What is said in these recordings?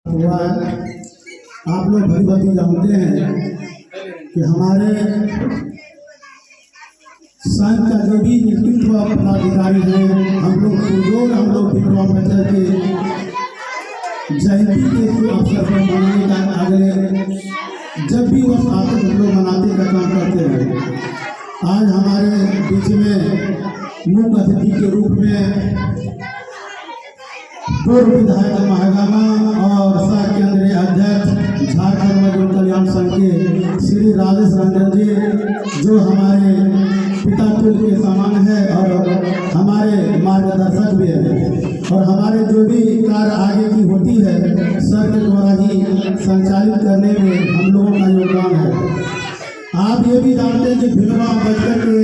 हुआ है। आप लोग भली भांति जानते हैं कि हमारे संघ का जो भी नेतृत्व पदाधिकारी है, हम लोग भीमराव अम्बेडकर के जयंती के अवसर पर मनाने का अगले जब भी वह आते हम लोग मनाने का काम करते हैं। आज हमारे बीच में मुख्य अतिथि के रूप में पूर्व विधायक महागामा और सह केंद्रीय अध्यक्ष झारखंड मजदूर कल्याण संघ के श्री राजेश रंजन जी, जो हमारे पिता तुल्य के समान है और हमारे मार्गदर्शक भी है, और हमारे जो भी कार्य आगे की होती है सर के द्वारा ही संचालित करने में हम लोगों का योगदान है। आप ये भी जानते हैं कि भीमराव अम्बेडकर के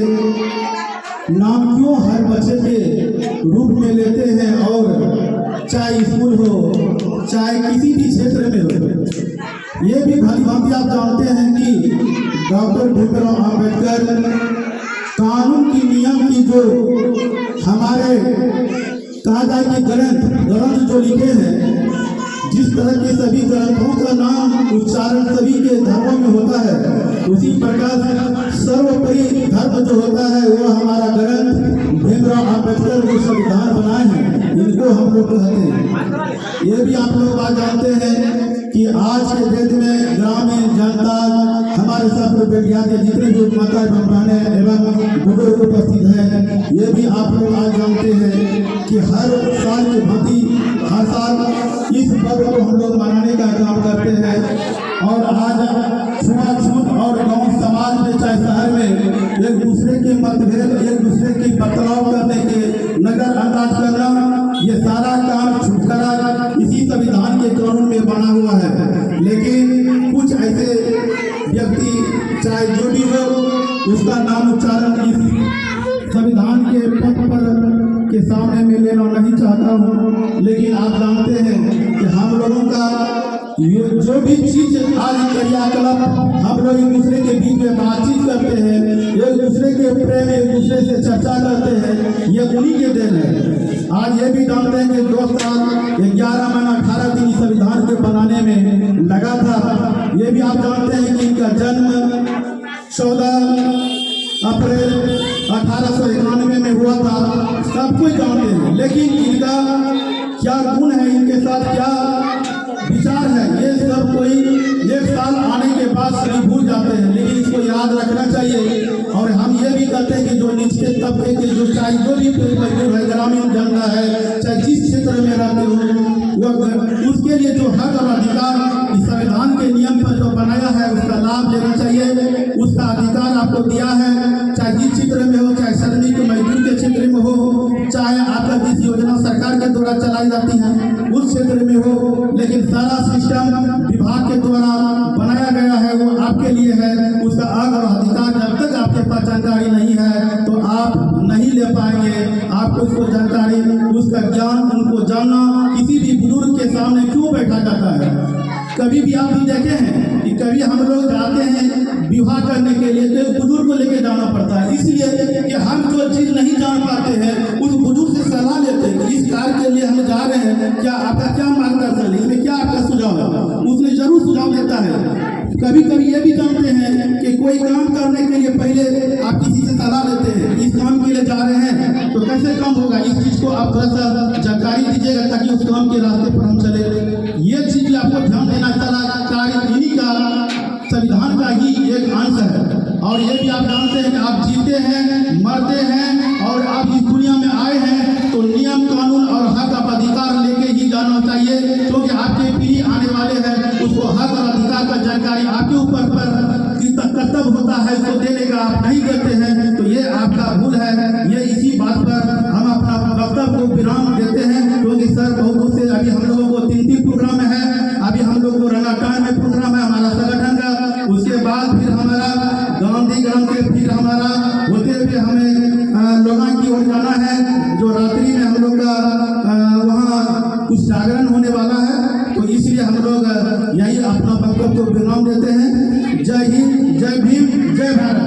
नाम क्यों हर बच्चे के रूप में लेते हैं, और चाहे स्कूल हो चाहे किसी भी क्षेत्र में हो। ये भी भली भांति आप जानते हैं कि डॉक्टर भीमराव अम्बेडकर कानून की नियम की जो हमारे कहा जाए कि ग्रंथ जो लिखे हैं, जिस तरह के सभी ग्रंथों का नाम उच्चारण सभी के धर्मों में होता है, उसी प्रकार सर्वोपरि धर्म जो होता है वो हमारा ग्रंथ भीमराव अम्बेडकर जो संविधान बनाए हैं, इनको हम लोग कहते हैं। ये भी आप लोग बात जानते हैं कि आज के डेट में ग्रामीण जनता, हमारे सब विज्ञान के जितने भी माता बहने एवं बुजुर्ग उपस्थित हैं, ये भी आप लोग आज जानते हैं कि हर साल की भांति हर साल इस पर्व को हम लोग मनाने का काम करते हैं। और आज छुआछूत और गांव समाज में चाहे शहर में एक दूसरे के मतभेद, एक दूसरे की बर्ताव करने के नजरअंदाज करना, ये सारा काम छुटकारा इसी संविधान के कानून में बना हुआ है। लेकिन कुछ ऐसे व्यक्ति चाहे जो भी हो उसका नाम उच्चारण इस संविधान के पद पर के सामने में लेना नहीं चाहता हूँ। लेकिन आप जानते हैं कि हम लोगों का जो भी चीज आज क्रियाकलाप हम लोग एक दूसरे के बीच में बातचीत करते हैं, एक दूसरे के प्रेम, एक दूसरे से चर्चा करते हैं, ये उन्हीं के देन है। आज ये भी जानते हैं कि 2 साल 11 महीना 18 दिन संविधान के बनाने में लगा था। ये भी आप जानते हैं कि इनका जन्म 14 अप्रैल 1891 में हुआ था, सब कुछ जानते हैं। लेकिन इनका क्या गुण है, इनके साथ क्या विचार है, ये सब कोई 1 साल आने के बाद सभी भूल जाते हैं। लेकिन इसको याद रखना चाहिए। और हम ये भी कहते हैं कि जो निचले तबके के जो चाहे जो भी मजदूर है, ग्रामीण जनता है, चाहे जिस क्षेत्र में रहते हो, वो उसके लिए जो हक और अधिकार इस संविधान के नियम पर जो बनाया है उसका लाभ लेना चाहिए। उसका अधिकार आपको दिया है, चाहे जिस क्षेत्र में हो, चाहे श्रमिक मजदूर के क्षेत्र में हो, चाहे आपका जिस योजना सरकार के द्वारा चलाई जाती है उस क्षेत्र में हो। लेकिन सारा सिस्टम विभाग के द्वारा बनाया गया है, वो आपके लिए है। उसका हक और अधिकार जब तक आपके पास जानकारी नहीं है तो आप नहीं ले पाएंगे। आपको उसको जानकारी, उसका ज्ञान, उनको जानना किसी भी बुजुर्ग के सामने क्यों बैठा जाता है। कभी भी आप भी देखे हैं कि कभी हम लोग जाते हैं विवाह करने के लिए तो बुजुर्ग को लेके जाना पड़ता है, इसलिए कि हम जो चीज नहीं जान पाते हैं उस बुजुर्ग से सलाह लेते हैं कि इस कार्य के लिए हम जा रहे हैं, क्या आपका क्या मार्गदर्शन है, इसमें क्या आपका सुझाव है, उसने जरूर सुझाव देता है। कभी कभी ये भी जानते हैं कि कोई काम करने के लिए पहले आप किसी से सलाह लेते हैं, इस काम के लिए जा रहे हैं तो कैसे काम होगा, इस चीज को आप थोड़ा सा जानकारी दीजिएगा ताकि उस काम के रास्ते पर हम चले। ये चीज भी आपको ध्यान देना, सारा कार्य इन्हीं का संविधान का ही एक अंश है। और ये भी आप जानते हैं कि आप जीते हैं, मरते हैं और आप इस दुनिया में आए हैं तो नियम, कानून और हक का अधिकार लेके ही जाना चाहिए, क्योंकि आपके पीढ़ी आने वाले हैं, उसको हक और अधिकार का जानकारी आपके ऊपर पर कर्तव्य होता है, इसको देने का आप नहीं देते हैं तो ये आपका भूल है। ये इसी बात पर हम अपना वक्तव्य को विराम देते हैं, क्योंकि सर बहुत से अभी हम लोगों को 3 प्रोग्राम है। अभी हम लोग को रंगाटान में प्रोग्राम है हमारा संगठन का, उसके बाद फिर हमारा गांधी ग्राम से फिर हमारा होते हुए हमें लोगा की ओर जाना है, जो रात्रि में हम लोग का वहाँ कुछ जागरण होने वाला है। तो इसलिए हम लोग यही अपना वक्तव्य को विराम देते हैं। जय हिंद, जय भीम, जय भारत।